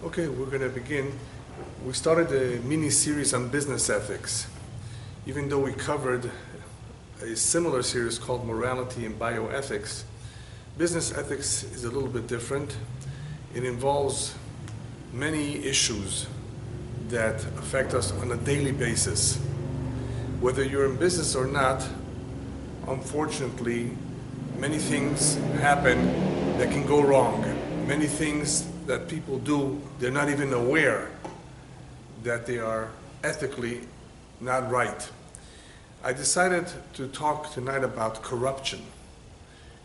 Okay, we're going to begin. We started a mini-series on business ethics. Even though we covered a similar series called Morality and Bioethics, business ethics is a little bit different. It involves many issues that affect us on a daily basis. Whether you're in business or not, unfortunately, many things happen that can go wrong. Many things that people do, they're not even aware that they are ethically not right. I decided to talk tonight about corruption.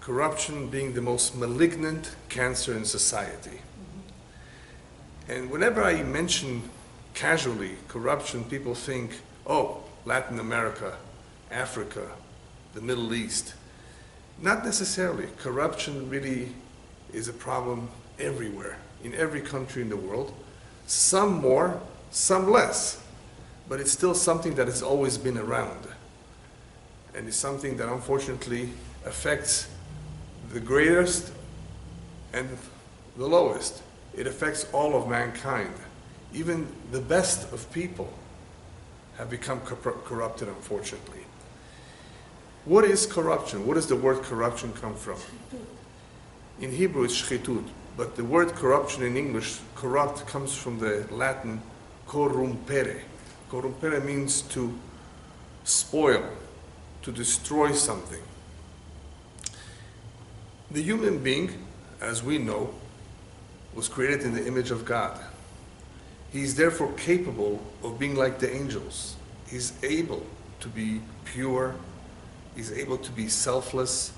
Corruption being the most malignant cancer in society. And whenever I mention casually corruption, people think, oh, Latin America, Africa, the Middle East. Not necessarily. Corruption really is a problem everywhere, in every country in the world. Some more, some less. But it's still something that has always been around. And it's something that unfortunately affects the greatest and the lowest. It affects all of mankind. Even the best of people have become corrupted, unfortunately. What is corruption? What does the word corruption come from? In Hebrew it's shchitut, but the word corruption in English, corrupt, comes from the Latin corrumpere. Corrumpere means to spoil, to destroy something. The human being, as we know, was created in the image of God. He is therefore capable of being like the angels. He's able to be pure. He's able to be selfless.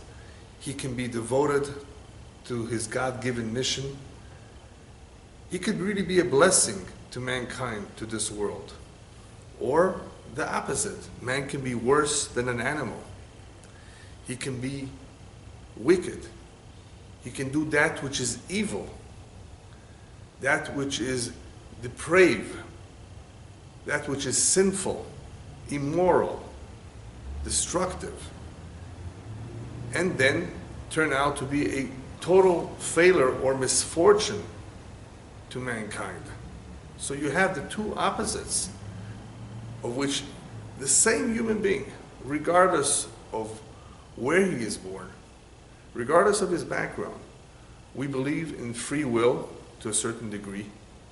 He can be devoted to his God-given mission. He could really be a blessing to mankind, to this world. Or the opposite. Man can be worse than an animal. He can be wicked. He can do that which is evil, that which is depraved, that which is sinful, immoral, destructive, and then turn out to be a total failure or misfortune to mankind. So you have the two opposites, of which the same human being, regardless of where he is born, regardless of his background, we believe in free will to a certain degree,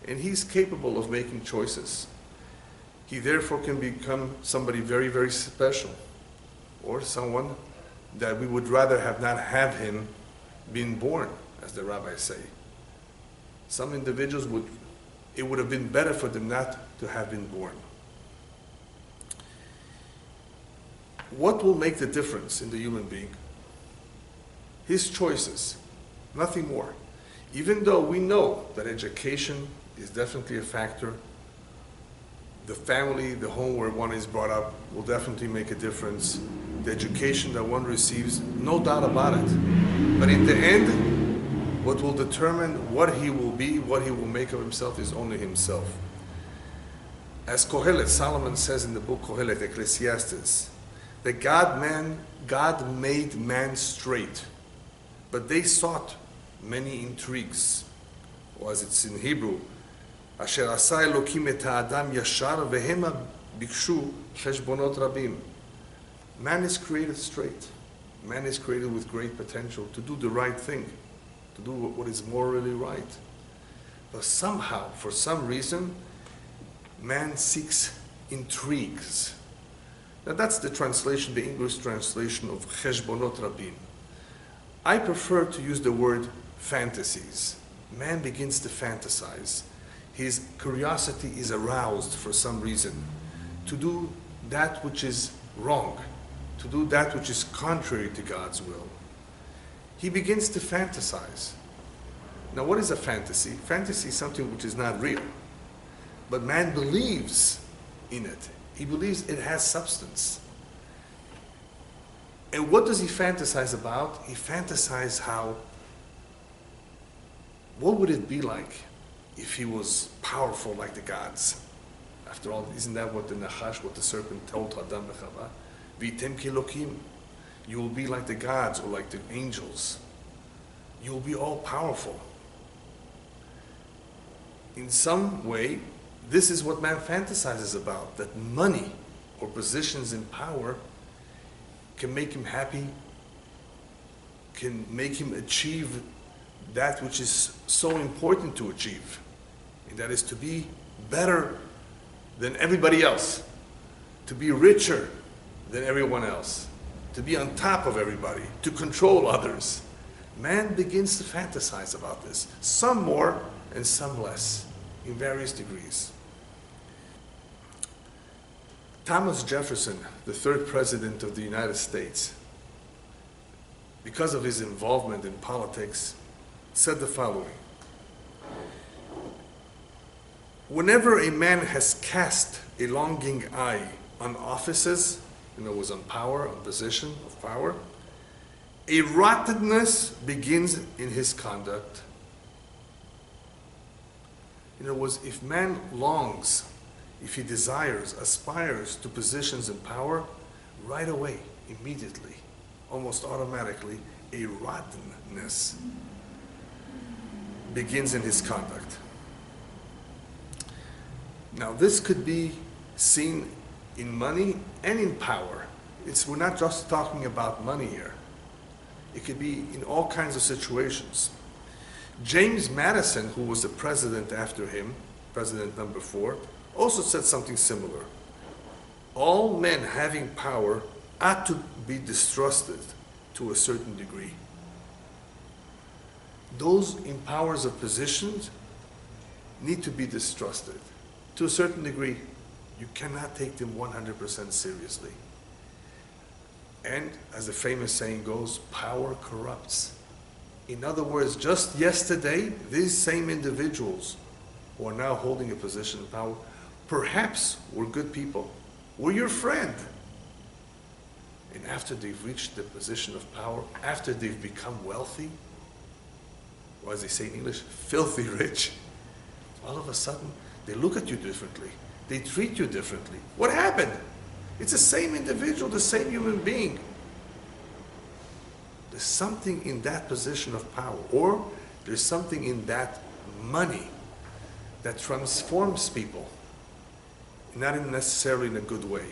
and he's capable of making choices. He therefore can become somebody very, very special, or someone that we would rather have not have him been born, as the rabbis say. Some individuals it would have been better for them not to have been born. What will make the difference in the human being? His choices, nothing more. Even though we know that education is definitely a factor, the family, the home where one is brought up will definitely make a difference. The education that one receives, no doubt about it. But in the end, what will determine what he will be, what he will make of himself, is only himself. As Kohelet, Solomon says in the book Kohelet, Ecclesiastes, that God made man straight, but they sought many intrigues. Or as it's in Hebrew, Asher asa Elokim et ha'adam yashar vehema bikshu cheshbonot rabim. Man is created straight. Man is created with great potential to do the right thing, to do what is morally right. But somehow, for some reason, man seeks intrigues. Now that's the translation, the English translation of cheshbonot rabim. I prefer to use the word fantasies. Man begins to fantasize. His curiosity is aroused for some reason to do that which is wrong, to do that which is contrary to God's will. He begins to fantasize. Now what is a fantasy? Fantasy is something which is not real. But man believes in it. He believes it has substance. And what does he fantasize about? He fantasizes what would it be like if he was powerful like the gods? After all, isn't that what the serpent told Adam and Chava? V'item kilokim. You will be like the gods or like the angels. You will be all powerful. in some way, this is what man fantasizes about, that money or positions in power can make him happy, can make him achieve that which is so important to achieve, and that is to be better than everybody else, to be richer than everyone else, to be on top of everybody, to control others. Man begins to fantasize about this, some more and some less, in various degrees. Thomas Jefferson, the third president of the United States, because of his involvement in politics, said the following: "Whenever a man has cast a longing eye on offices, was on power, on position of power, a rottenness begins in his conduct." In other words, if man longs, if he desires, aspires to positions in power, right away, immediately, almost automatically, a rottenness begins in his conduct. Now, this could be seen in money and in power. We're not just talking about money here. It could be in all kinds of situations. James Madison, who was the president after him, president number 4, also said something similar. All men having power ought to be distrusted to a certain degree. Those in powers of positions need to be distrusted. To a certain degree, you cannot take them 100% seriously. And as the famous saying goes, power corrupts. In other words, just yesterday, these same individuals who are now holding a position of power perhaps were good people, were your friend. And after they've reached the position of power, after they've become wealthy, or as they say in English, filthy rich, all of a sudden, they look at you differently. They treat you differently. What happened? It's the same individual, the same human being. There's something in that position of power, or there's something in that money that transforms people, not necessarily in a good way.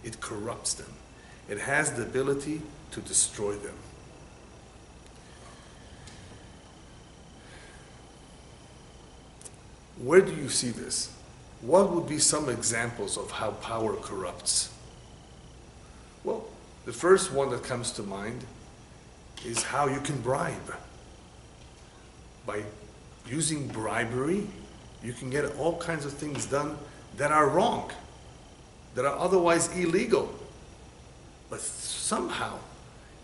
It corrupts them. It has the ability to destroy them. Where do you see this? What would be some examples of how power corrupts? Well, the first one that comes to mind is how you can bribe. By using bribery, you can get all kinds of things done that are wrong, that are otherwise illegal. But somehow,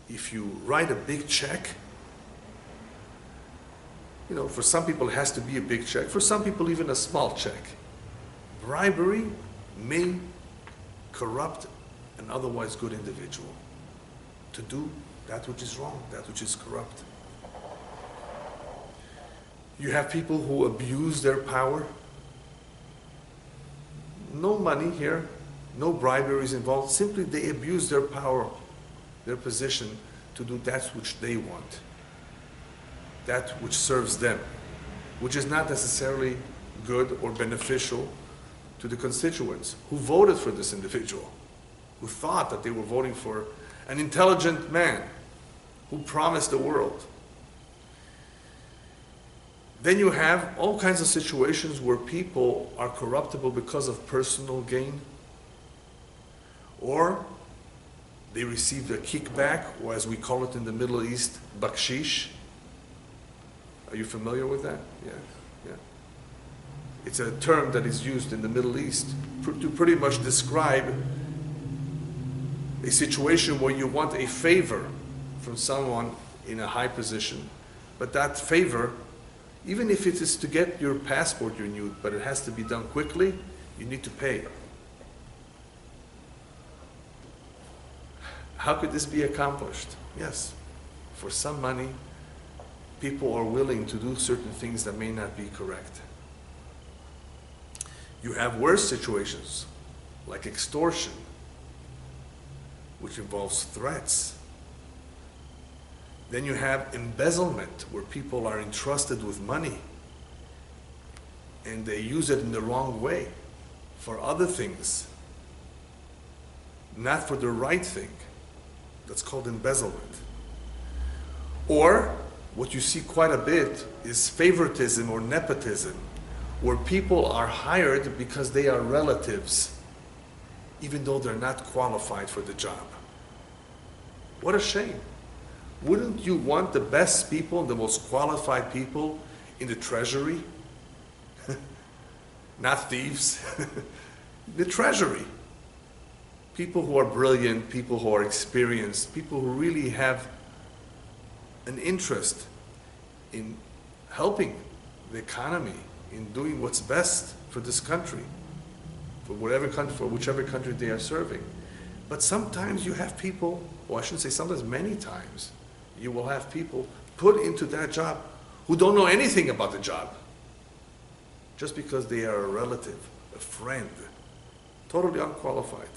if you write a big check, for some people it has to be a big check, for some people even a small check. Bribery may corrupt an otherwise good individual to do that which is wrong, that which is corrupt. You have people who abuse their power. No money here, no bribery is involved. Simply they abuse their power, their position, to do that which they want, that which serves them, which is not necessarily good or beneficial to the constituents who voted for this individual, who thought that they were voting for an intelligent man who promised the world. Then you have all kinds of situations where people are corruptible because of personal gain, or they received a kickback, or as we call it in the Middle East, bakshish. Are you familiar with that? Yeah. It's a term that is used in the Middle East to pretty much describe a situation where you want a favor from someone in a high position, but that favor, even if it is to get your passport renewed, but it has to be done quickly, you need to pay. How could this be accomplished? Yes, for some money, people are willing to do certain things that may not be correct. You have worse situations, like extortion, which involves threats. Then you have embezzlement, where people are entrusted with money and they use it in the wrong way for other things, not for the right thing. That's called embezzlement. Or what you see quite a bit is favoritism or nepotism, where people are hired because they are relatives, even though they're not qualified for the job. What a shame. Wouldn't you want the best people, the most qualified people in the treasury? Not thieves. The treasury. People who are brilliant, people who are experienced, people who really have an interest in helping the economy, in doing what's best for this country, for whatever country, for whichever country they are serving. But sometimes you have people, or I shouldn't say sometimes, many times, you will have people put into that job who don't know anything about the job, just because they are a relative, a friend, totally unqualified.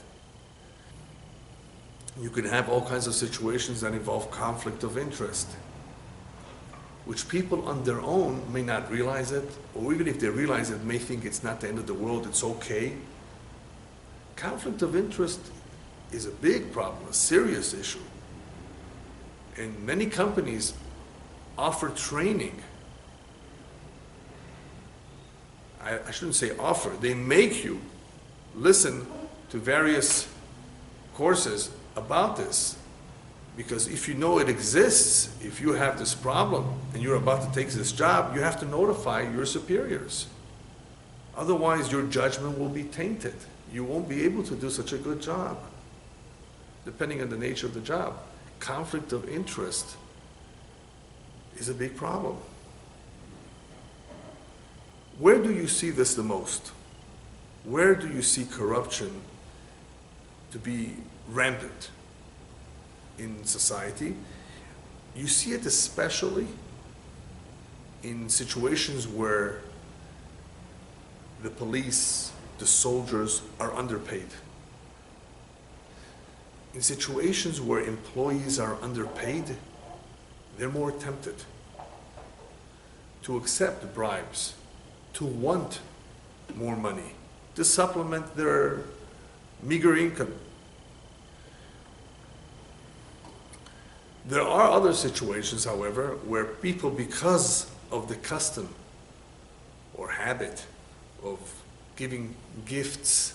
You can have all kinds of situations that involve conflict of interest, which people on their own may not realize it, or even if they realize it, may think it's not the end of the world, it's okay. Conflict of interest is a big problem, a serious issue. And many companies offer training. I shouldn't say offer, they make you listen to various courses about this. Because if you know it exists, if you have this problem and you're about to take this job, you have to notify your superiors. Otherwise, your judgment will be tainted. You won't be able to do such a good job, depending on the nature of the job. Conflict of interest is a big problem. Where do you see this the most? Where do you see corruption to be rampant in society? You see it especially in situations where the police, the soldiers are underpaid. In situations where employees are underpaid, they're more tempted to accept bribes, to want more money, to supplement their meager income. There are other situations, however, where people, because of the custom or habit of giving gifts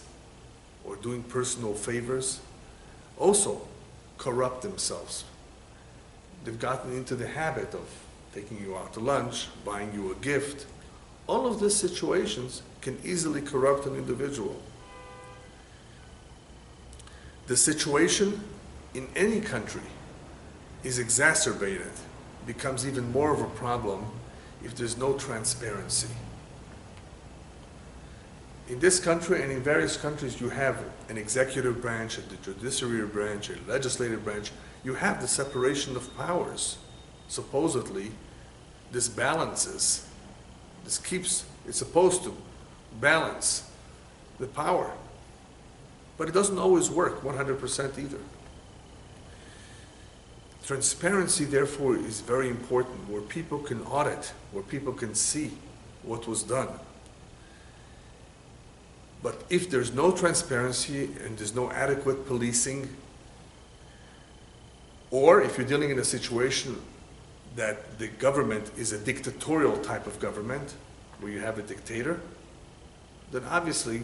or doing personal favors, also corrupt themselves. They've gotten into the habit of taking you out to lunch, buying you a gift. All of these situations can easily corrupt an individual. The situation in any country is exacerbated, becomes even more of a problem if there's no transparency. In this country and in various countries, you have an executive branch, a judiciary branch, a legislative branch. You have the separation of powers. Supposedly, this balances, it's supposed to balance the power. But it doesn't always work 100% either. Transparency, therefore, is very important, where people can audit, where people can see what was done. But if there's no transparency and there's no adequate policing, or if you're dealing in a situation that the government is a dictatorial type of government, where you have a dictator, then obviously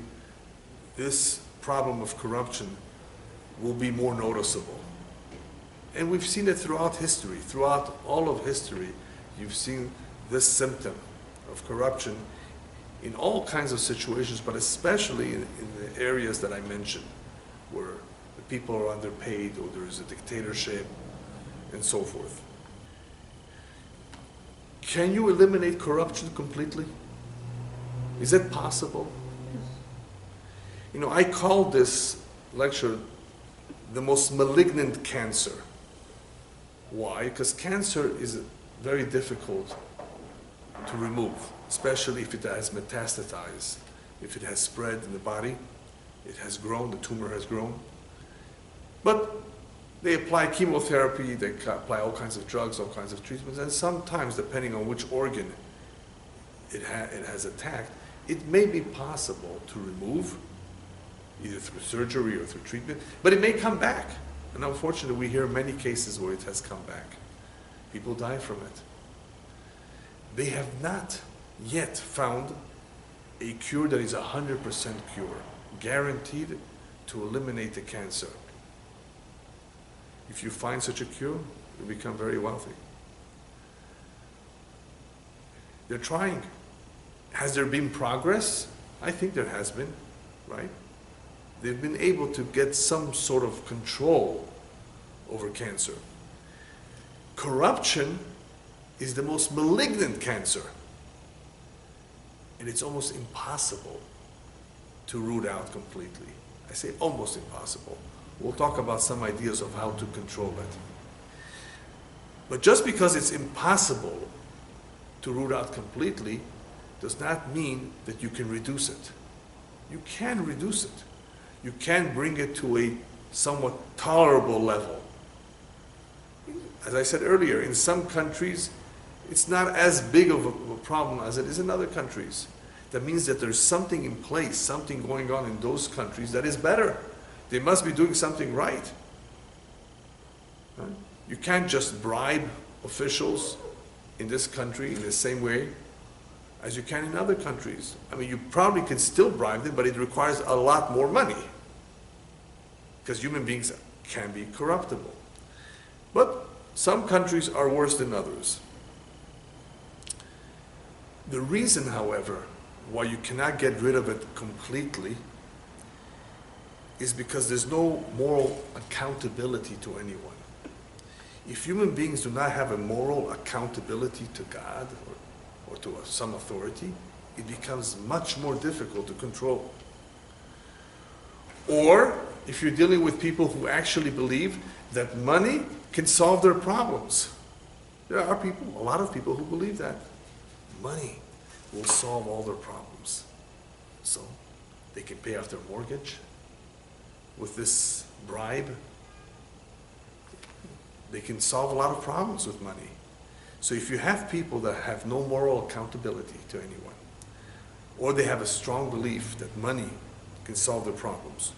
this problem of corruption will be more noticeable. And we've seen it throughout history. Throughout all of history, you've seen this symptom of corruption in all kinds of situations, but especially in the areas that I mentioned, where the people are underpaid or there is a dictatorship and so forth. Can you eliminate corruption completely? Is it possible? You know, I call this lecture the most malignant cancer. Why? Because cancer is very difficult to remove, especially if it has metastasized, if it has spread in the body, it has grown, the tumor has grown. But they apply chemotherapy, they apply all kinds of drugs, all kinds of treatments, and sometimes, depending on which organ it has attacked, It may be possible to remove, either through surgery or through treatment, but it may come back. And unfortunately, we hear many cases where it has come back. People die from it. They have not yet found a cure that is 100% cure, guaranteed to eliminate the cancer. If you find such a cure, you'll become very wealthy. They're trying. Has there been progress? I think there has been, right? They've been able to get some sort of control over cancer. Corruption is the most malignant cancer. And it's almost impossible to root out completely. I say almost impossible. We'll talk about some ideas of how to control it. But just because it's impossible to root out completely does not mean that you can reduce it. You can reduce it. You can bring it to a somewhat tolerable level. As I said earlier, in some countries, it's not as big of a problem as it is in other countries. That means that there's something in place, something going on in those countries that is better. They must be doing something right. You can't just bribe officials in this country in the same way as you can in other countries. I mean, you probably can still bribe them, but it requires a lot more money, because human beings can be corruptible. But some countries are worse than others. The reason, however, why you cannot get rid of it completely is because there's no moral accountability to anyone. If human beings do not have a moral accountability to God or to some authority, it becomes much more difficult to control. Or if you're dealing with people who actually believe that money can solve their problems. There are people, a lot of people who believe that money will solve all their problems. So they can pay off their mortgage with this bribe. They can solve a lot of problems with money. So if you have people that have no moral accountability to anyone, or they have a strong belief that money can solve their problems,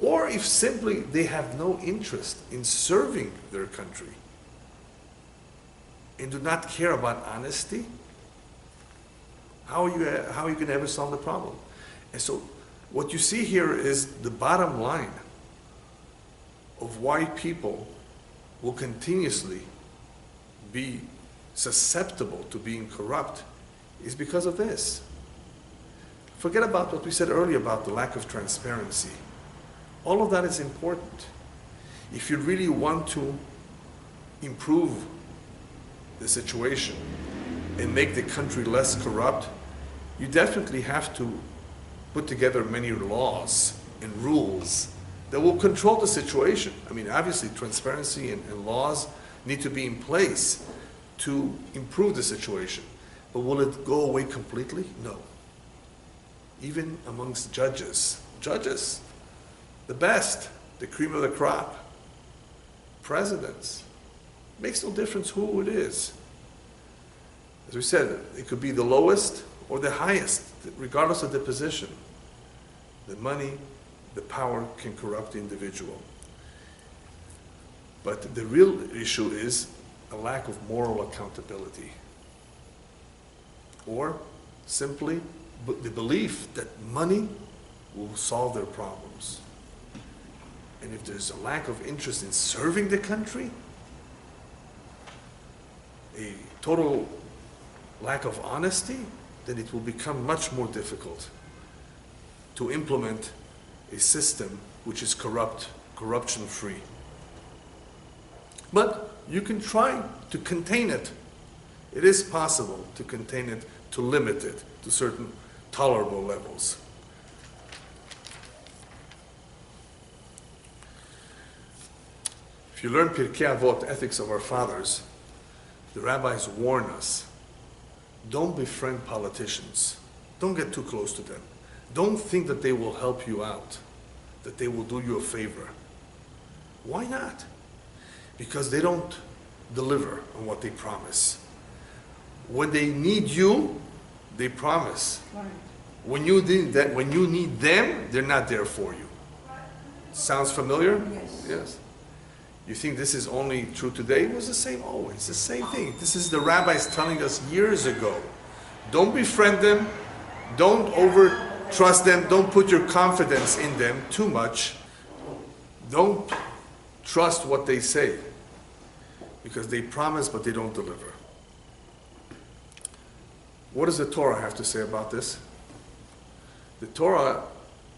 or if simply they have no interest in serving their country and do not care about honesty, how are you going to ever solve the problem? And so what you see here is the bottom line of why people will continuously be susceptible to being corrupt is because of this. Forget about what we said earlier about the lack of transparency. All of that is important. If you really want to improve the situation and make the country less corrupt, you definitely have to put together many laws and rules that will control the situation. I mean, obviously, transparency and laws need to be in place to improve the situation. But will it go away completely? No. Even amongst judges, the best, the cream of the crop, presidents, makes no difference who it is. As we said, it could be the lowest or the highest, regardless of the position. The money, the power can corrupt the individual. But the real issue is a lack of moral accountability. Or simply the belief that money will solve their problems. And if there's a lack of interest in serving the country, a total lack of honesty, then it will become much more difficult to implement a system which is corruption-free. But you can try to contain it. It is possible to contain it, to limit it to certain tolerable levels. If you learn Pirkei Avot, Ethics of Our Fathers, the rabbis warn us, don't befriend politicians. Don't get too close to them. Don't think that they will help you out, that they will do you a favor. Why not? Because they don't deliver on what they promise. When they need you, they promise. Right. When you need them, they're not there for you. Sounds familiar? Yes. Yes. You think this is only true today? It was the same always. The same thing. This is the rabbis telling us years ago. Don't befriend them. Don't over trust them. Don't put your confidence in them too much. Don't trust what they say. Because they promise, but they don't deliver. What does the Torah have to say about this? The Torah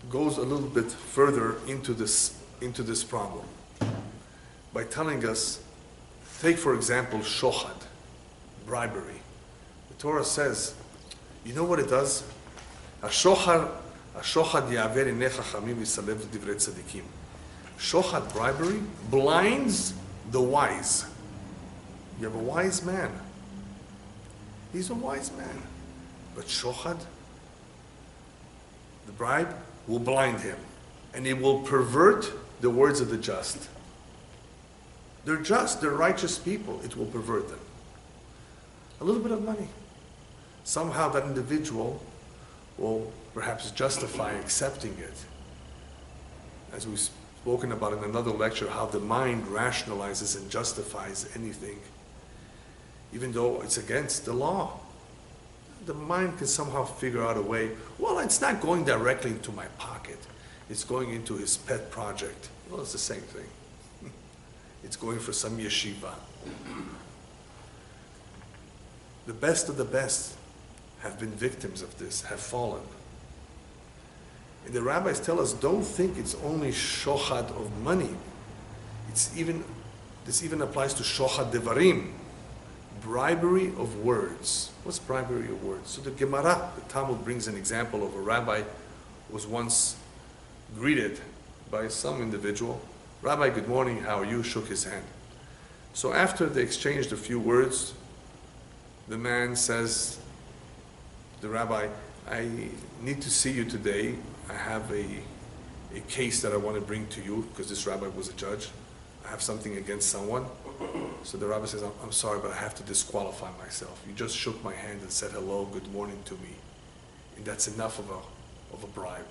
goes a little bit further into this problem by telling us, take for example shochad, bribery. The Torah says, you know what it does? Shochad bribery blinds the wise. You have a wise man. He's a wise man. But shochad, the bribe, will blind him. And it will pervert the words of the just. They're just, they're righteous people. It will pervert them. A little bit of money. Somehow that individual will perhaps justify accepting it. As we've spoken about in another lecture, how the mind rationalizes and justifies anything, even though it's against the law. The mind can somehow figure out a way, well, it's not going directly into my pocket. It's going into his pet project. Well, it's the same thing. It's going for some yeshiva. The best of the best have been victims of this, have fallen. And the rabbis tell us, don't think it's only shochad of money. This even applies to shochad devarim, bribery of words. What's bribery of words? So the Gemara, the Talmud, brings an example of a rabbi who was once greeted by some individual. Rabbi, good morning, how are you? Shook his hand. So after they exchanged a few words, the man says, the rabbi, I need to see you today. I have a case that I want to bring to you, because this rabbi was a judge. I have something against someone. So the rabbi says, I'm sorry, but I have to disqualify myself. You just shook my hand and said hello, good morning to me. And that's enough of a bribe.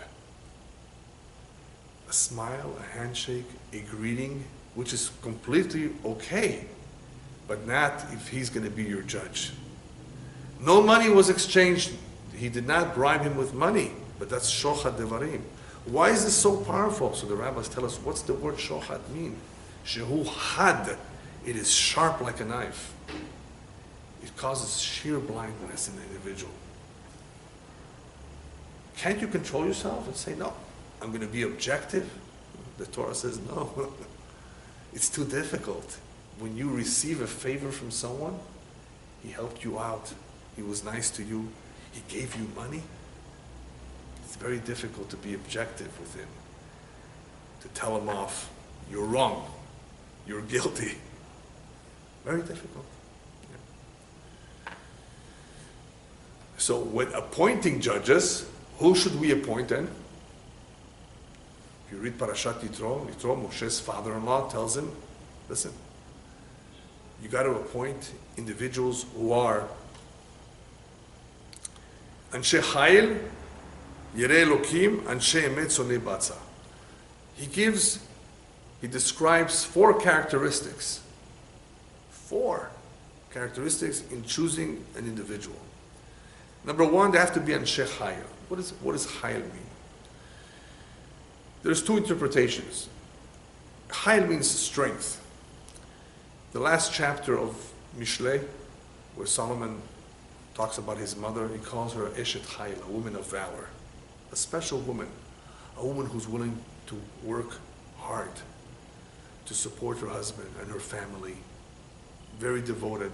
A smile, a handshake, a greeting, which is completely okay, but not if he's going to be your judge. No money was exchanged. He did not bribe him with money, but that's shochad devarim. Why is this so powerful? So the rabbis tell us, what's the word shochad mean? Shehu had. It is sharp like a knife. It causes sheer blindness in the individual. Can't you control yourself and say, no, I'm going to be objective? The Torah says no. It's too difficult. When you receive a favor from someone, he helped you out, he was nice to you, he gave you money, it's very difficult to be objective with him, to tell him off, you're wrong, you're guilty. Very difficult. Yeah. So when appointing judges, who should we appoint then? If you read Parashat Yitro, Moshe's father-in-law tells him, listen, you got to appoint individuals who are Anshe Chayil, Yirei Elokim, Anshe Emet, Sonei Batza. He describes 4 characteristics. 4 characteristics in choosing an individual. Number 1, they have to be Anshe Chayil. What does Chayil mean? There's 2 interpretations. Chayil means strength. The last chapter of Mishlei, where Solomon talks about his mother, he calls her Eshet Chayil, a woman of valor. A special woman, a woman who's willing to work hard to support her husband and her family. Very devoted.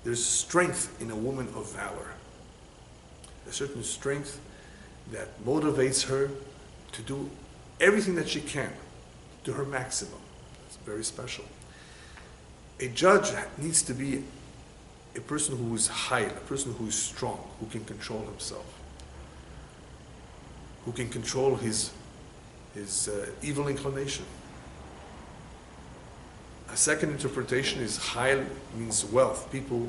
There's strength in a woman of valor. A certain strength that motivates her to do everything that she can to her maximum. It's very special. A judge needs to be a person who is high, a person who is strong, who can control himself, who can control his evil inclination. A second interpretation is Chayil means wealth, people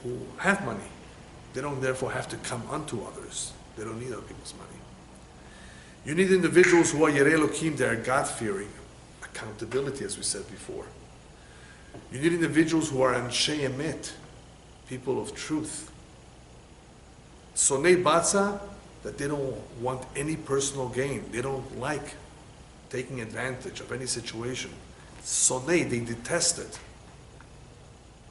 who have money, They don't therefore have to come unto others. They don't need other people's money. You need individuals who are Yerei Elokim, they are God-fearing. Accountability, as we said before. You need individuals who are Anshei Emet, people of truth. Sonei Batza, that they don't want any personal gain. They don't like taking advantage of any situation. Sonei, they detest it.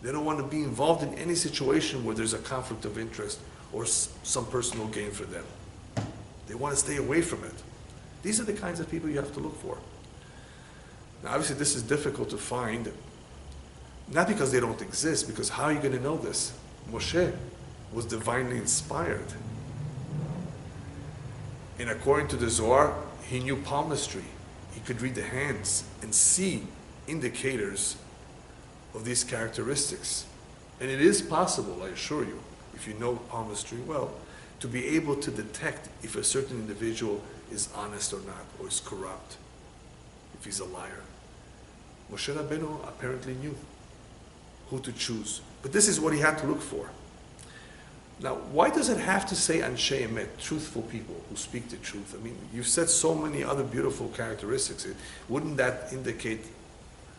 They don't want to be involved in any situation where there's a conflict of interest or some personal gain for them. They want to stay away from it. These are the kinds of people you have to look for. Now, obviously, this is difficult to find, not because they don't exist, because how are you going to know this? Moshe was divinely inspired. And according to the Zohar, he knew palmistry. He could read the hands and see indicators of these characteristics. And it is possible, I assure you, if you know palmistry well, to be able to detect if a certain individual is honest or not, or is corrupt, if he's a liar. Moshe Rabbeinu apparently knew who to choose. But this is what he had to look for. Now, why does it have to say Anshei Emet, truthful people who speak the truth? I mean, you've said so many other beautiful characteristics. Wouldn't that indicate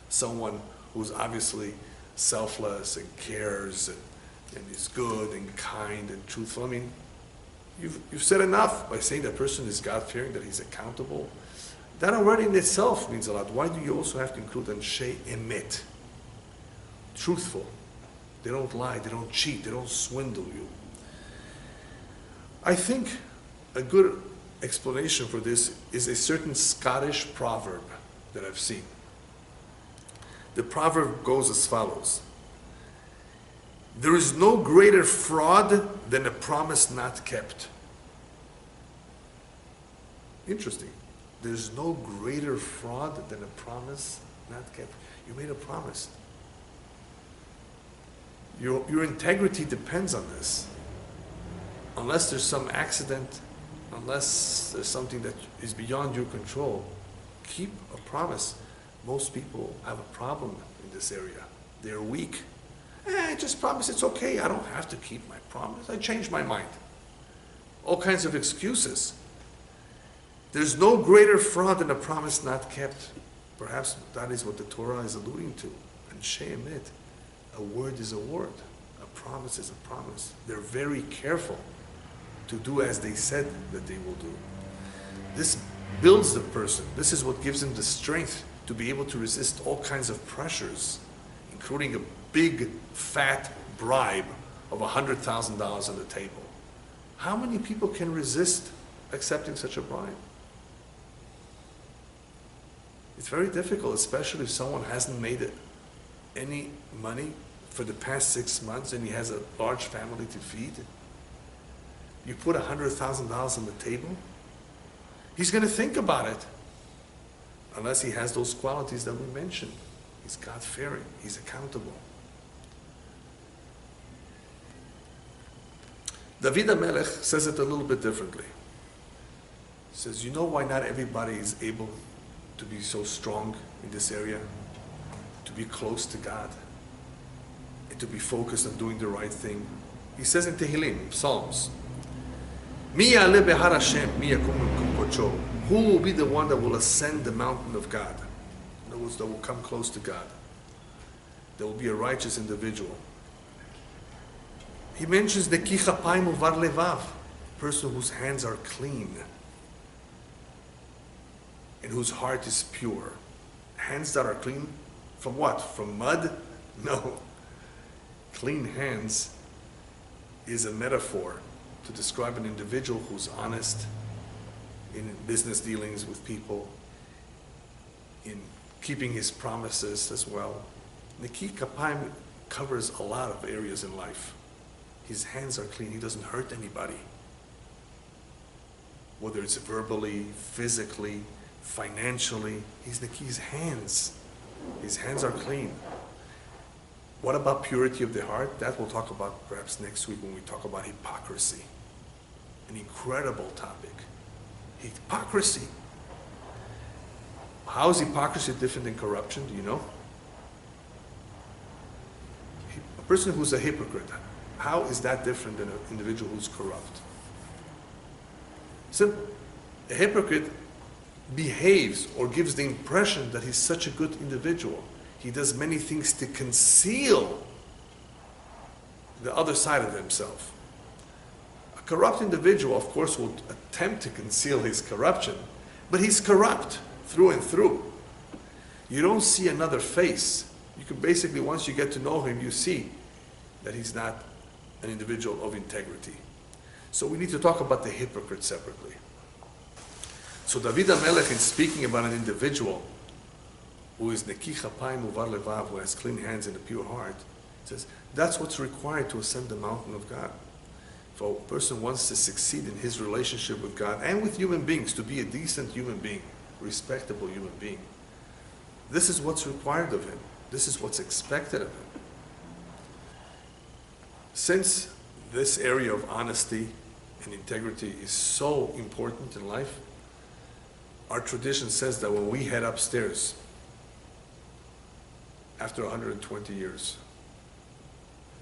someone who's obviously selfless and cares and is good and kind and truthful? I mean, you've said enough by saying that person is God-fearing, that he's accountable. That already in itself means a lot. Why do you also have to include Anshei Emet? Truthful. They don't lie, they don't cheat, they don't swindle you. I think a good explanation for this is a certain Scottish proverb that I've seen. The proverb goes as follows: there is no greater fraud than a promise not kept. Interesting. There's no greater fraud than a promise not kept. You made a promise. Your integrity depends on this. Unless there's some accident, unless there's something that is beyond your control, keep a promise. Most people have a problem in this area. They're weak. I just promise it's okay. I don't have to keep my promise. I changed my mind. All kinds of excuses. There's no greater fraud than a promise not kept. Perhaps that is what the Torah is alluding to. And Anshei Emet, a word is a word. A promise is a promise. They're very careful to do as they said that they will do. This builds the person. This is what gives them the strength to be able to resist all kinds of pressures, including a big, fat bribe of $100,000 on the table. How many people can resist accepting such a bribe? It's very difficult, especially if someone hasn't made any money for the past 6 months and he has a large family to feed. You put $100,000 on the table, he's going to think about it, unless he has those qualities that we mentioned. He's God-fearing, he's accountable. David HaMelech says it a little bit differently. He says, you know why not everybody is able to be so strong in this area? To be close to God, and to be focused on doing the right thing. He says in Tehillim, Psalms, Mi ya'aleh behar Hashem, mi yakum b'mkom kodsho. Who will be the one that will ascend the mountain of God? In other words, that will come close to God. There will be a righteous individual. He mentions the ki chapayim uvar levav, person whose hands are clean and whose heart is pure. Hands that are clean from what? From mud? No. Clean hands is a metaphor to describe an individual who's honest in business dealings with people, in keeping his promises as well. Neki Kapayim covers a lot of areas in life. His hands are clean. He doesn't hurt anybody. Whether it's verbally, physically, financially, he's Neki's hands. His hands are clean. What about purity of the heart? That we'll talk about perhaps next week when we talk about hypocrisy. An incredible topic. Hypocrisy. How is hypocrisy different than corruption? Do you know? A person who's a hypocrite, How is that different than an individual who's corrupt? Simple. A hypocrite behaves or gives the impression that he's such a good individual. He does many things to conceal the other side of himself. A corrupt individual, of course, will attempt to conceal his corruption, but he's corrupt through and through. You don't see another face. You can basically, once you get to know him, you see that he's not an individual of integrity. So we need to talk about the hypocrite separately. So David HaMelech, in speaking about an individual who is neki chapayim uvar levav, who has clean hands and a pure heart, says that's what's required to ascend the mountain of God. If a person wants to succeed in his relationship with God and with human beings, to be a decent human being, respectable human being, this is what's required of him. This is what's expected of him. Since this area of honesty and integrity is so important in life, our tradition says that when we head upstairs after 120 years,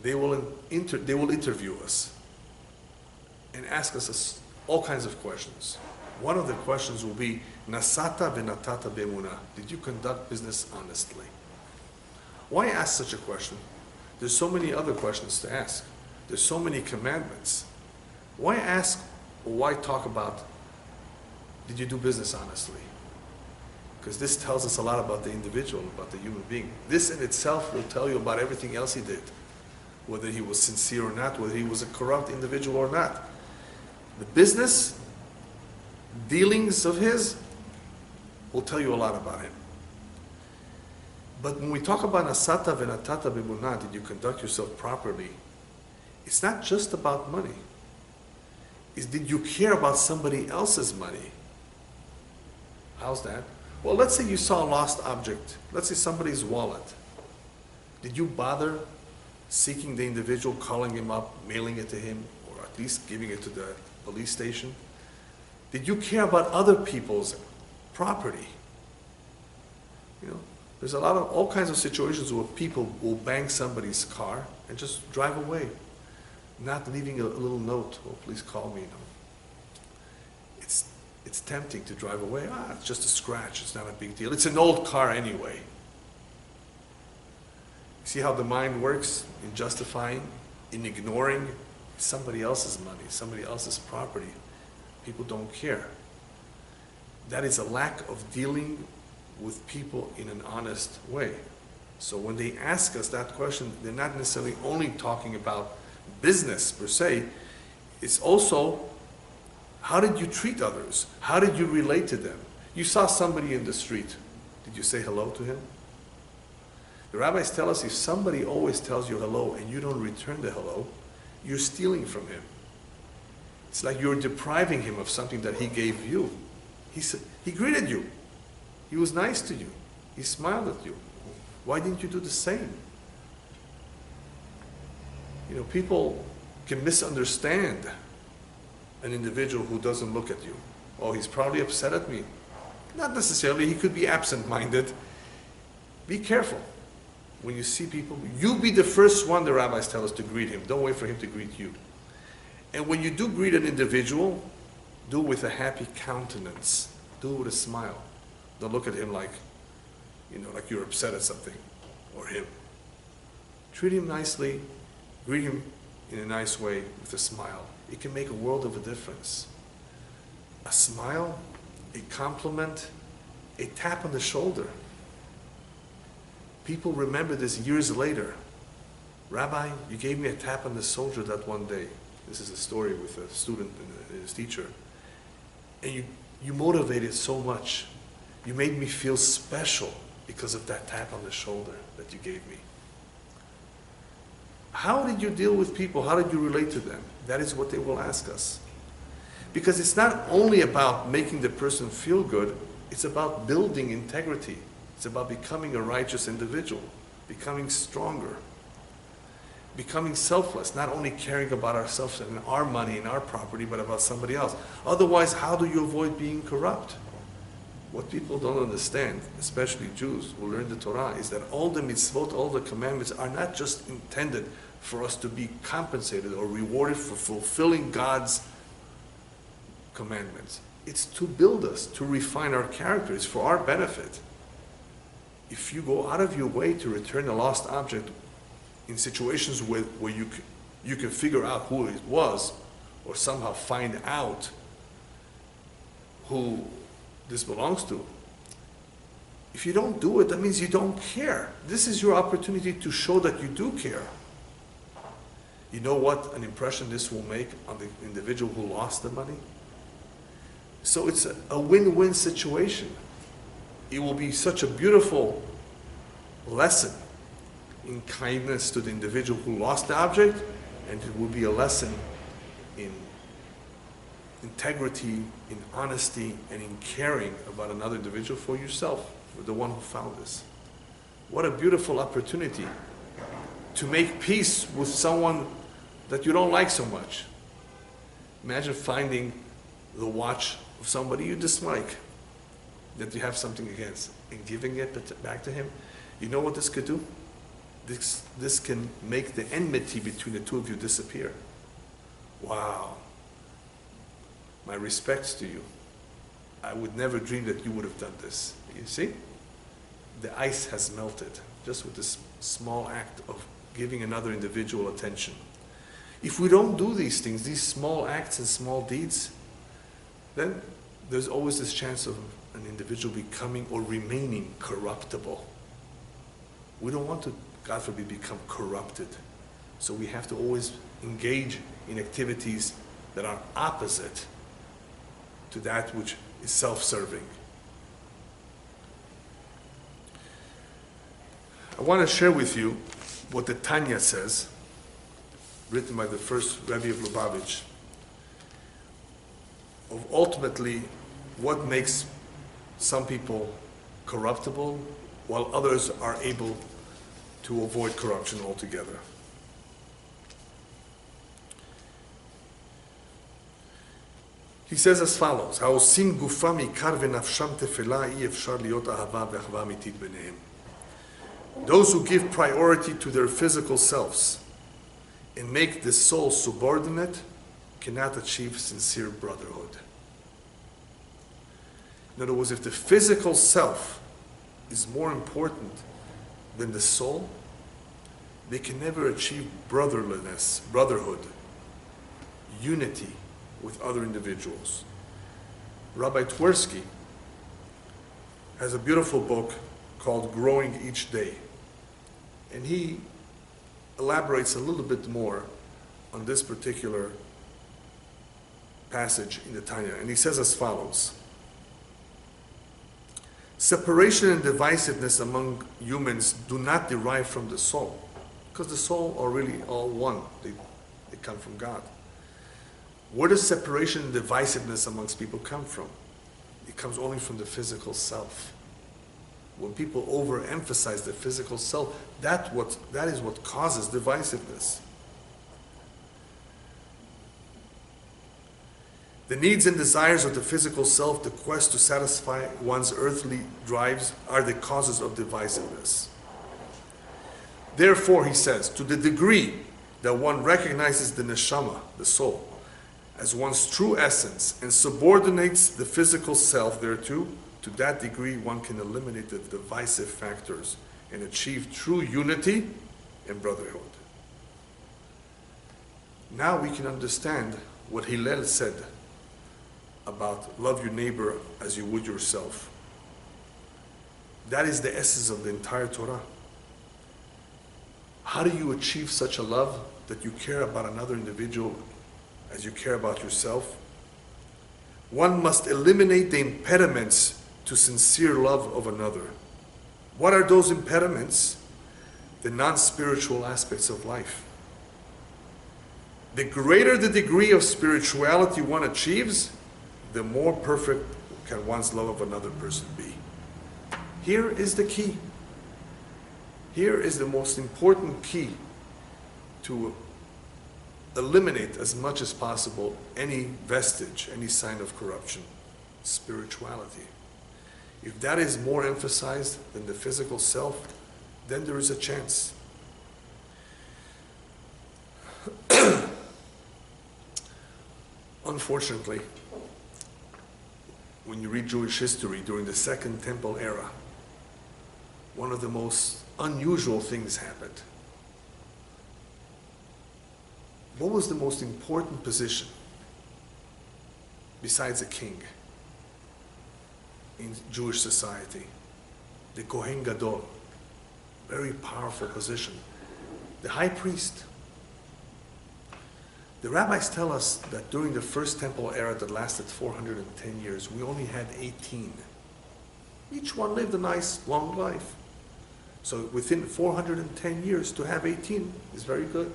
they will interview us and ask us all kinds of questions. One of the questions will be, Nasata v'natata be'emunah. Did you conduct business honestly? Why ask such a question? There's so many other questions to ask. There's so many commandments. Why ask or why talk about, did you do business honestly? Because this tells us a lot about the individual, about the human being. This in itself will tell you about everything else he did. Whether he was sincere or not, whether he was a corrupt individual or not. The business dealings of his will tell you a lot about him. But when we talk about nasata v'natata b'emunah, did you conduct yourself properly? It's not just about money. It's did you care about somebody else's money? How's that? Well, let's say you saw a lost object. Let's say somebody's wallet. Did you bother seeking the individual, calling him up, mailing it to him, or at least giving it to the police station? Did you care about other people's property? You know, there's all kinds of situations where people will bang somebody's car and just drive away, not leaving a little note, oh, please call me. You know. It's tempting to drive away. It's just a scratch, it's not a big deal. It's an old car anyway. See how the mind works in justifying, in ignoring somebody else's money, somebody else's property. People don't care. That is a lack of dealing with people in an honest way. So when they ask us that question, they're not necessarily only talking about business per se. It's also, how did you treat others? How did you relate to them? You saw somebody in the street. Did you say hello to him? The rabbis tell us if somebody always tells you hello and you don't return the hello, you're stealing from him. It's like you're depriving him of something that he gave you. He greeted you. He was nice to you. He smiled at you. Why didn't you do the same? You know, people can misunderstand an individual who doesn't look at you. Oh, he's probably upset at me. Not necessarily. He could be absent-minded. Be careful. When you see people, you be the first one, the rabbis tell us, to greet him. Don't wait for him to greet you. And when you do greet an individual, do it with a happy countenance. Do it with a smile. Don't look at him like, you know, like you're upset at something, or him. Treat him nicely. Greet him in a nice way with a smile. It can make a world of a difference. A smile, a compliment, a tap on the shoulder. People remember this years later. Rabbi, you gave me a tap on the shoulder that one day. This is a story with a student and his teacher. And you motivated so much. You made me feel special because of that tap on the shoulder that you gave me. How did you deal with people? How did you relate to them? That is what they will ask us. Because it's not only about making the person feel good, it's about building integrity. It's about becoming a righteous individual, becoming stronger, becoming selfless, not only caring about ourselves and our money and our property, but about somebody else. Otherwise, how do you avoid being corrupt? What people don't understand, especially Jews who learn the Torah, is that all the mitzvot, all the commandments are not just intended for us to be compensated or rewarded for fulfilling God's commandments. It's to build us, to refine our character. It's for our benefit. If you go out of your way to return a lost object in situations where you can figure out who it was, or somehow find out who this belongs to, if you don't do it, that means you don't care. This is your opportunity to show that you do care. You know what an impression this will make on the individual who lost the money? So it's a win-win situation. It will be such a beautiful lesson in kindness to the individual who lost the object, and it will be a lesson in integrity, in honesty, and in caring about another individual for yourself, for the one who found this. What a beautiful opportunity to make peace with someone that you don't like so much. Imagine finding the watch of somebody you dislike, that you have something against, and giving it back to him. You know what this could do? This can make the enmity between the two of you disappear. Wow. My respects to you. I would never dream that you would have done this. You see? The ice has melted just with this small act of giving another individual attention. If we don't do these things, these small acts and small deeds, then there's always this chance of an individual becoming or remaining corruptible. We don't want to, God forbid, become corrupted. So we have to always engage in activities that are opposite to that which is self-serving. I want to share with you what the Tanya says, written by the first Rabbi of Lubavitch, of ultimately what makes some people corruptible while others are able to avoid corruption altogether. He says as follows: "Haosim gufam ikar v'nafsham tefela אי אפשר להיות אהבה ואחווה אמיתית ביניהם." Those who give priority to their physical selves and make the soul subordinate cannot achieve sincere brotherhood. In other words, if the physical self is more important than the soul, they can never achieve brotherliness, brotherhood, unity with other individuals. Rabbi Twersky has a beautiful book called Growing Each Day, and he elaborates a little bit more on this particular passage in the Tanya, and he says as follows: separation and divisiveness among humans do not derive from the soul, because the soul are really all one. They come from God. Where does separation and divisiveness amongst people come from? It comes only from the physical self. When people overemphasize the physical self, that is what causes divisiveness. The needs and desires of the physical self, the quest to satisfy one's earthly drives, are the causes of divisiveness. Therefore, he says, to the degree that one recognizes the neshama, the soul, as one's true essence and subordinates the physical self thereto, to that degree one can eliminate the divisive factors and achieve true unity and brotherhood. Now we can understand what Hillel said about love your neighbor as you would yourself. That is the essence of the entire Torah. How do you achieve such a love that you care about another individual as you care about yourself? One must eliminate the impediments to sincere love of another. What are those impediments? The non-spiritual aspects of life. The greater the degree of spirituality one achieves, the more perfect can one's love of another person be. Here is the key. Here is the most important key to eliminate as much as possible any vestige, any sign of corruption: spirituality. If that is more emphasized than the physical self, then there is a chance. Unfortunately, when you read Jewish history during the Second Temple era, one of the most unusual things happened. What was the most important position besides a king in Jewish society? The Kohen Gadol, very powerful position. The high priest. The rabbis tell us that during the First Temple era that lasted 410 years, we only had 18. Each one lived a nice, long life. So within 410 years, to have 18 is very good.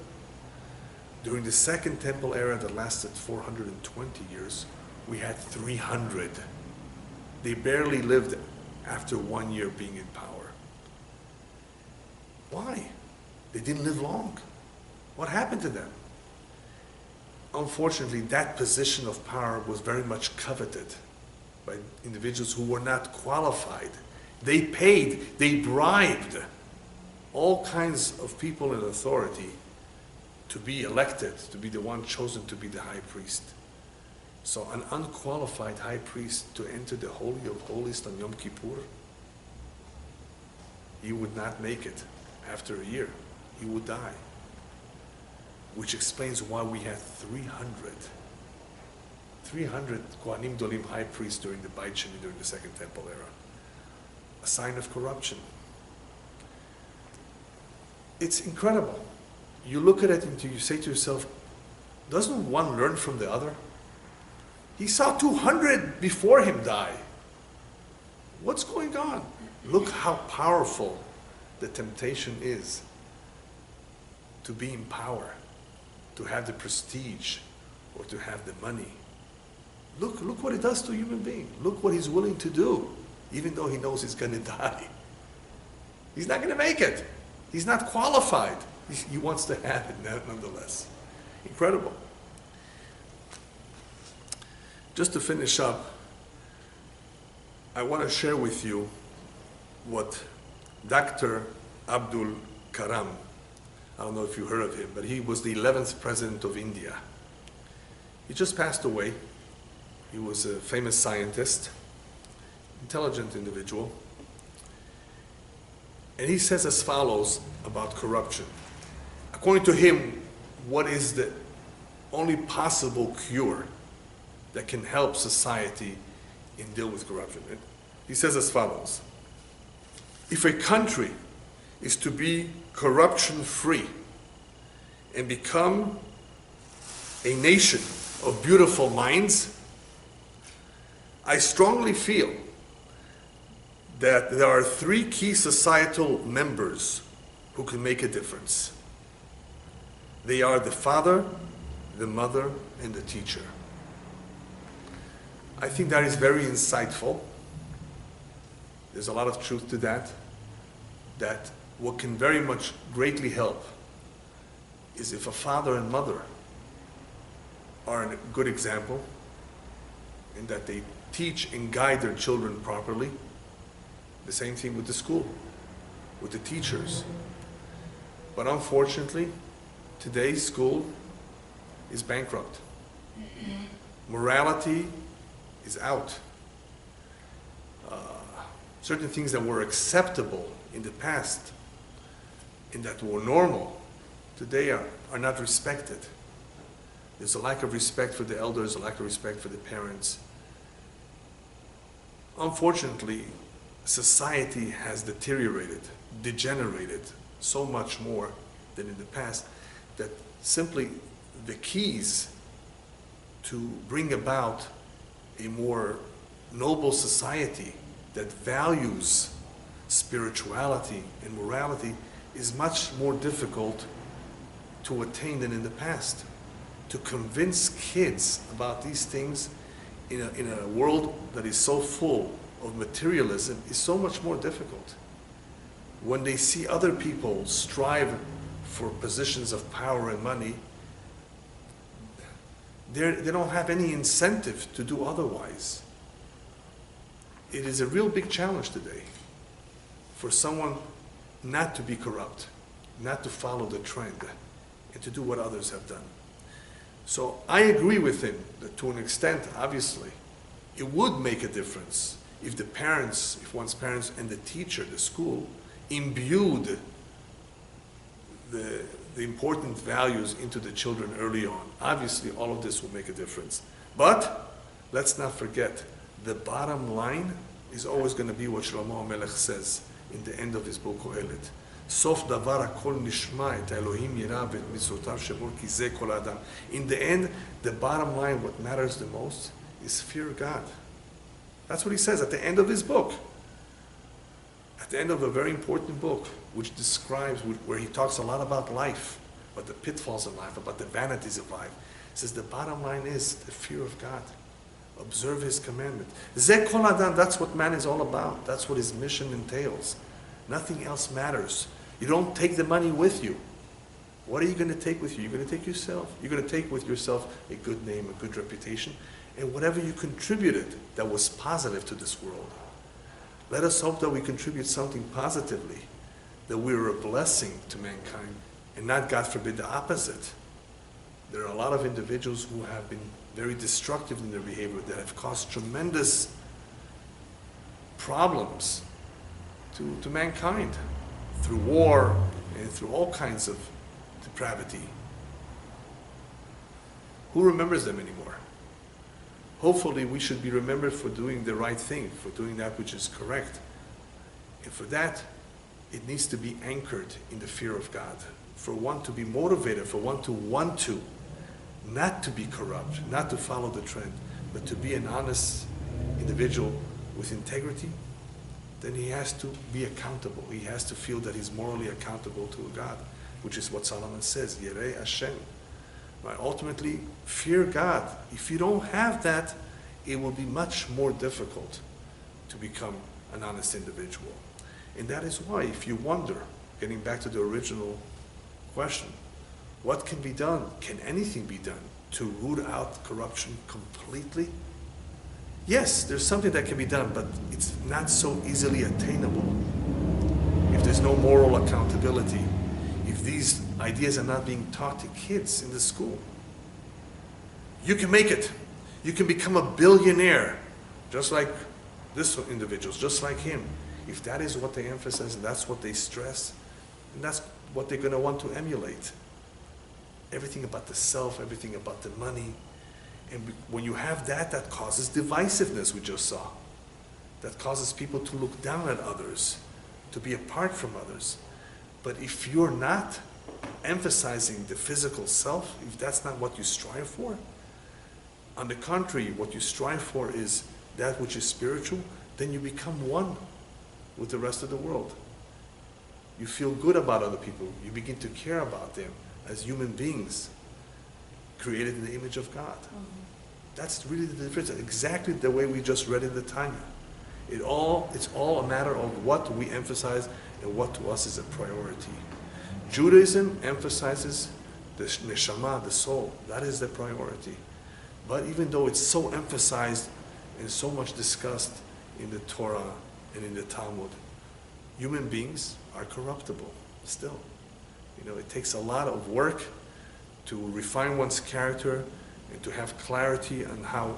During the Second Temple era that lasted 420 years, we had 300. They barely lived after 1 year being in power. Why? They didn't live long. What happened to them? Unfortunately, that position of power was very much coveted by individuals who were not qualified. They paid, they bribed all kinds of people in authority to be elected, to be the one chosen to be the high priest. So an unqualified high priest to enter the Holy of Holies on Yom Kippur, he would not make it after a year. He would die. Which explains why we had 300 Kohanim Dolim high priests during the Beit Sheni, during the Second Temple era. A sign of corruption. It's incredible. You look at it and you say to yourself, doesn't one learn from the other? He saw 200 before him die. What's going on? Look how powerful the temptation is to be in power, to have the prestige, or to have the money. Look what it does to a human being. Look what he's willing to do, even though he knows he's going to die. He's not going to make it. He's not qualified. He wants to have it nonetheless. Incredible. Just to finish up, I want to share with you what Dr. Abdul Karam, I don't know if you heard of him, but he was the 11th president of India. He just passed away. He was a famous scientist, intelligent individual. And he says as follows about corruption. According to him, what is the only possible cure that can help society in deal with corruption? He says as follows. If a country is to be corruption-free and become a nation of beautiful minds, I strongly feel that there are three key societal members who can make a difference. They are the father, the mother, and the teacher. I think that is very insightful. There's a lot of truth to that. That what can very much greatly help is if a father and mother are a good example in that they teach and guide their children properly. The same thing with the school, with the teachers. But unfortunately, today's school is bankrupt. Morality is out. Certain things that were acceptable in the past, and that were normal, today are not respected. There's a lack of respect for the elders, a lack of respect for the parents. Unfortunately, society has degenerated so much more than in the past, that simply the keys to bring about a more noble society that values spirituality and morality is much more difficult to attain than in the past. To convince kids about these things in a world that is so full of materialism is so much more difficult. When they see other people strive for positions of power and money, they don't have any incentive to do otherwise. It is a real big challenge today for someone not to be corrupt, not to follow the trend, and to do what others have done. So I agree with him that to an extent, obviously, it would make a difference if the parents, if one's parents and the teacher, the school, imbued the important values into the children early on. Obviously, all of this will make a difference. But let's not forget, the bottom line is always going to be what Shlomo HaMelech says in the end of his book, Kohelet. Sof davar hakol nishma et Elohim yira v'et mitzvotav shemor ki zeh kol adam. In the end, the bottom line, what matters the most, is fear God. That's what he says at the end of his book. At the end of a very important book, which describes, where he talks a lot about life, about the pitfalls of life, about the vanities of life. He says the bottom line is the fear of God. Observe his commandment. Zeh kol adam, that's what man is all about. That's what his mission entails. Nothing else matters. You don't take the money with you. What are you going to take with you? You're going to take yourself. You're going to take with yourself a good name, a good reputation, and whatever you contributed that was positive to this world. Let us hope that we contribute something positively, that we're a blessing to mankind, and not, God forbid, the opposite. There are a lot of individuals who have been very destructive in their behavior that have caused tremendous problems to mankind through war and through all kinds of depravity. Who remembers them anymore? Hopefully we should be remembered for doing the right thing, for doing that which is correct. And for that, it needs to be anchored in the fear of God. For one to be motivated, for one to want to, not to be corrupt, not to follow the trend, but to be an honest individual with integrity, then he has to be accountable. He has to feel that he's morally accountable to God, which is what Solomon says, Yirei Hashem. Right? Ultimately, fear God. If you don't have that, it will be much more difficult to become an honest individual. And that is why, if you wonder, getting back to the original question, what can be done? Can anything be done to root out corruption completely? Yes, there's something that can be done, but it's not so easily attainable. If there's no moral accountability, if these ideas are not being taught to kids in the school, you can make it. You can become a billionaire, just like this individual, just like him. If that is what they emphasize and that's what they stress, and that's what they're going to want to emulate. Everything about the self, everything about the money. And when you have that, that causes divisiveness, we just saw. That causes people to look down at others, to be apart from others. But if you're not emphasizing the physical self, if that's not what you strive for, on the contrary, what you strive for is that which is spiritual, then you become one with the rest of the world. You feel good about other people. You begin to care about them as human beings created in the image of God. That's really the difference. Exactly the way we just read in the Tanya. It's all a matter of what we emphasize and what to us is a priority. Judaism emphasizes the neshama, the soul. That is the priority. But even though it's so emphasized and so much discussed in the Torah and in the Talmud, human beings are corruptible still. It takes a lot of work to refine one's character and to have clarity on how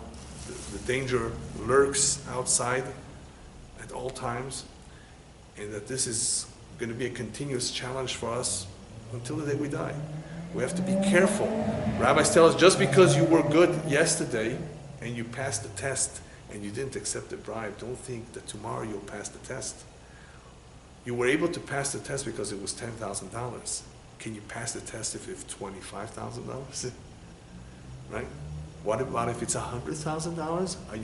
the danger lurks outside at all times, and that this is going to be a continuous challenge for us until the day we die. We have to be careful. Rabbis tell us, just because you were good yesterday and you passed the test and you didn't accept the bribe, don't think that tomorrow you'll pass the test. You were able to pass the test because it was $10,000. Can you pass the test if it's $25,000? Right? What about if it's $100,000? Are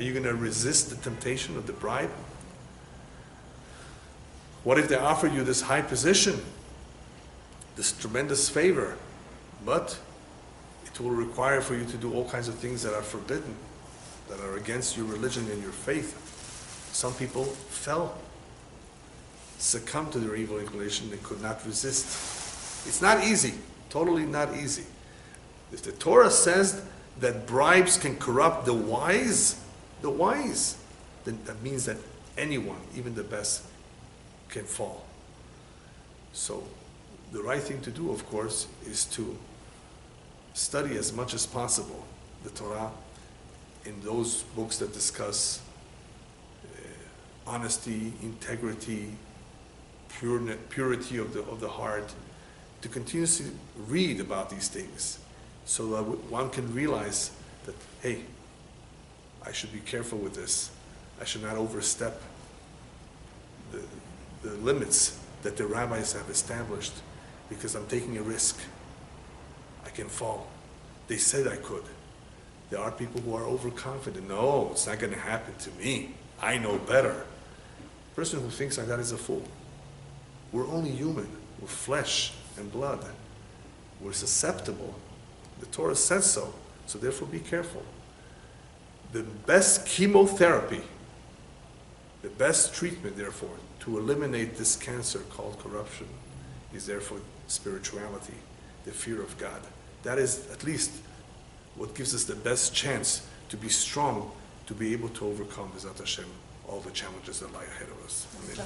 you going to resist the temptation of the bribe? What if they offer you this high position, this tremendous favor, but it will require for you to do all kinds of things that are forbidden, that are against your religion and your faith? Some people succumbed to their evil inclination and could not resist. It's not easy, totally not easy. If the Torah says that bribes can corrupt the wise, then that means that anyone, even the best, can fall. So the right thing to do, of course, is to study as much as possible the Torah in those books that discuss honesty, integrity, purity of the heart, to continuously read about these things so that one can realize that, hey, I should be careful with this. I should not overstep the limits that the rabbis have established, because I'm taking a risk. I can fall. They said I could. There are people who are overconfident. No, it's not going to happen to me. I know better. The person who thinks like that is a fool. We're only human. We're flesh and blood. We're susceptible. The Torah says so. So therefore be careful. The best chemotherapy, the best treatment, therefore, to eliminate this cancer called corruption is therefore spirituality, the fear of God. That is at least what gives us the best chance to be strong, to be able to overcome, B'ezrat Hashem, all the challenges that lie ahead of us. Amen.